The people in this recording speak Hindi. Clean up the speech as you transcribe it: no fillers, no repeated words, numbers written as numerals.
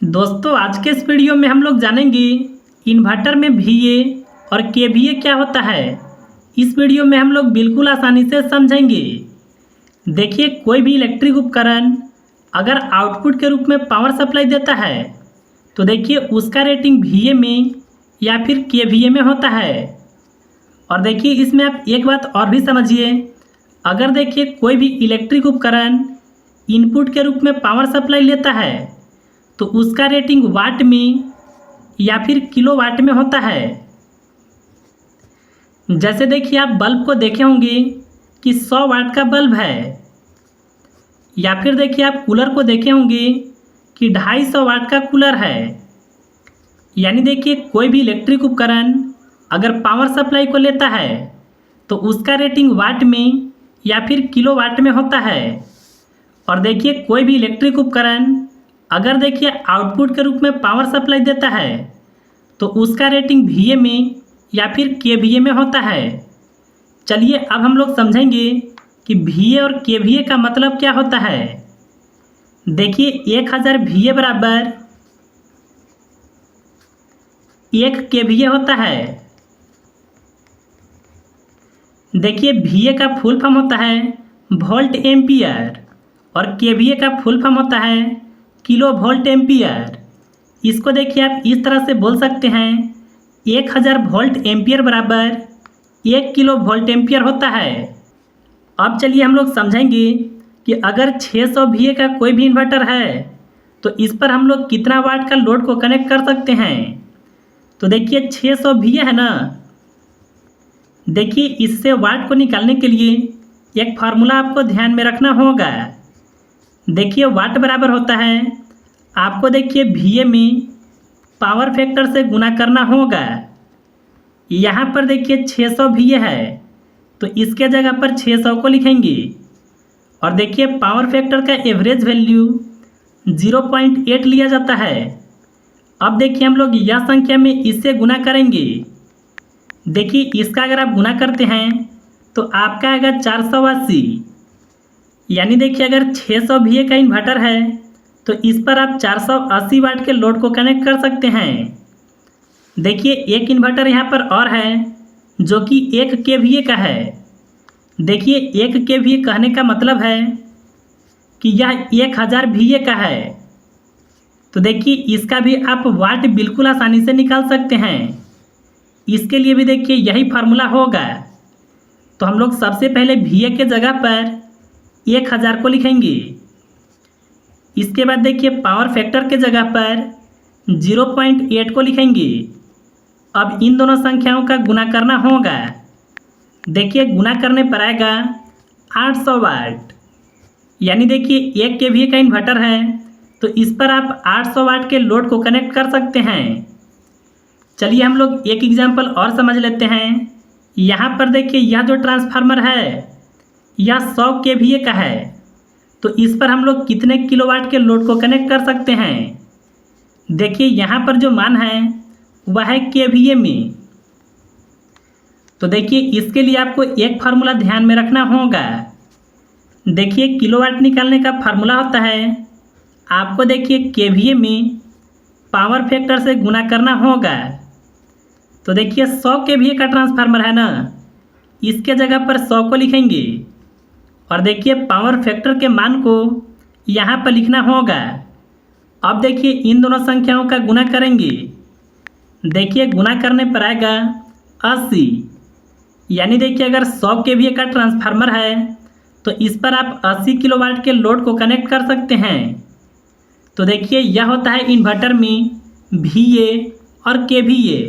दोस्तों आज के इस वीडियो में हम लोग जानेंगे इन्वर्टर में VA और KVA क्या होता है। इस वीडियो में हम लोग बिल्कुल आसानी से समझेंगे। देखिए, कोई भी इलेक्ट्रिक उपकरण अगर आउटपुट के रूप में पावर सप्लाई देता है तो देखिए उसका रेटिंग VA में या फिर KVA में होता है। और देखिए इसमें आप एक बात और भी समझिए, अगर देखिए कोई भी इलेक्ट्रिक उपकरण इनपुट के रूप में पावर सप्लाई लेता है तो उसका रेटिंग वाट में या फिर किलोवाट में होता है। जैसे देखिए आप बल्ब को देखे होंगे कि 100 वाट का बल्ब है, या फिर देखिए आप कूलर को देखे होंगे कि 250 वाट का कूलर है। यानी देखिए कोई भी इलेक्ट्रिक उपकरण अगर पावर सप्लाई को लेता है तो उसका रेटिंग वाट में या फिर किलोवाट में होता है। और देखिए कोई भी इलेक्ट्रिक उपकरण अगर देखिए आउटपुट के रूप में पावर सप्लाई देता है तो उसका रेटिंग VA में या फिर KVA में होता है। चलिए अब हम लोग समझेंगे कि VA और KVA का मतलब क्या होता है। देखिए 1000 VA बराबर 1 KVA होता है। देखिए VA का फुल फॉर्म होता है वोल्ट एम्पियर और KVA का फुल फॉर्म होता है किलो वोल्ट एम्पियर। इसको देखिए आप इस तरह से बोल सकते हैं 1000 वोल्ट एम्पियर बराबर 1 किलो वोल्ट एम्पियर होता है। अब चलिए हम लोग समझेंगे कि अगर 600 VA का कोई भी इन्वर्टर है तो इस पर हम लोग कितना वाट का लोड को कनेक्ट कर सकते हैं। तो देखिए 600 VA है ना, देखिए इससे वाट को निकालने के लिए एक फार्मूला आपको ध्यान में रखना होगा। देखिए वाट बराबर होता है, आपको देखिए VA में पावर फैक्टर से गुना करना होगा। यहाँ पर देखिए 600 VA है तो इसके जगह पर 600 को लिखेंगे। और देखिए पावर फैक्टर का एवरेज वैल्यू 0.8 लिया जाता है। अब देखिए हम लोग यह संख्या में इससे गुना करेंगे। देखिए इसका अगर आप गुना करते हैं तो आपका आएगा 480। यानी देखिए अगर 600 VA का इन्वर्टर है तो इस पर आप 480 वाट के लोड को कनेक्ट कर सकते हैं। देखिए एक इन्वर्टर यहाँ पर और है जो कि 1 KVA का है। देखिए 1 KVA कहने का मतलब है कि यह 1000 VA का है। तो देखिए इसका भी आप वाट बिल्कुल आसानी से निकाल सकते हैं। इसके लिए भी देखिए यही फार्मूला होगा। तो हम लोग सबसे पहले VA के जगह पर 1000 को लिखेंगे। इसके बाद देखिए पावर फैक्टर के जगह पर 0.8 को लिखेंगे। अब इन दोनों संख्याओं का गुना करना होगा। देखिए गुना करने पर आएगा 800 वाट। यानी देखिए 1 KVA का इन्वर्टर है तो इस पर आप 800 वाट के लोड को कनेक्ट कर सकते हैं। चलिए हम लोग एक एग्जाम्पल और समझ लेते हैं। यहाँ पर देखिए यह जो ट्रांसफार्मर है यह 100 KVA का है तो इस पर हम लोग कितने किलोवाट के लोड को कनेक्ट कर सकते हैं। देखिए यहाँ पर जो मान है वह है KVA में। तो देखिए इसके लिए आपको एक फार्मूला ध्यान में रखना होगा। देखिए किलोवाट निकालने का फार्मूला होता है, आपको देखिए KVA में पावर फैक्टर से गुना करना होगा। तो देखिए 100 KVA का ट्रांसफार्मर है ना, इसके जगह पर 100 को लिखेंगे। और देखिए पावर फैक्टर के मान को यहाँ पर लिखना होगा। अब देखिए इन दोनों संख्याओं का गुना करेंगे। देखिए गुना करने पर आएगा 80। यानी देखिए अगर 100 KVA का ट्रांसफार्मर है तो इस पर आप 80 किलोवाट के लोड को कनेक्ट कर सकते हैं। तो देखिए यह होता है इन्वर्टर में VA और KVA।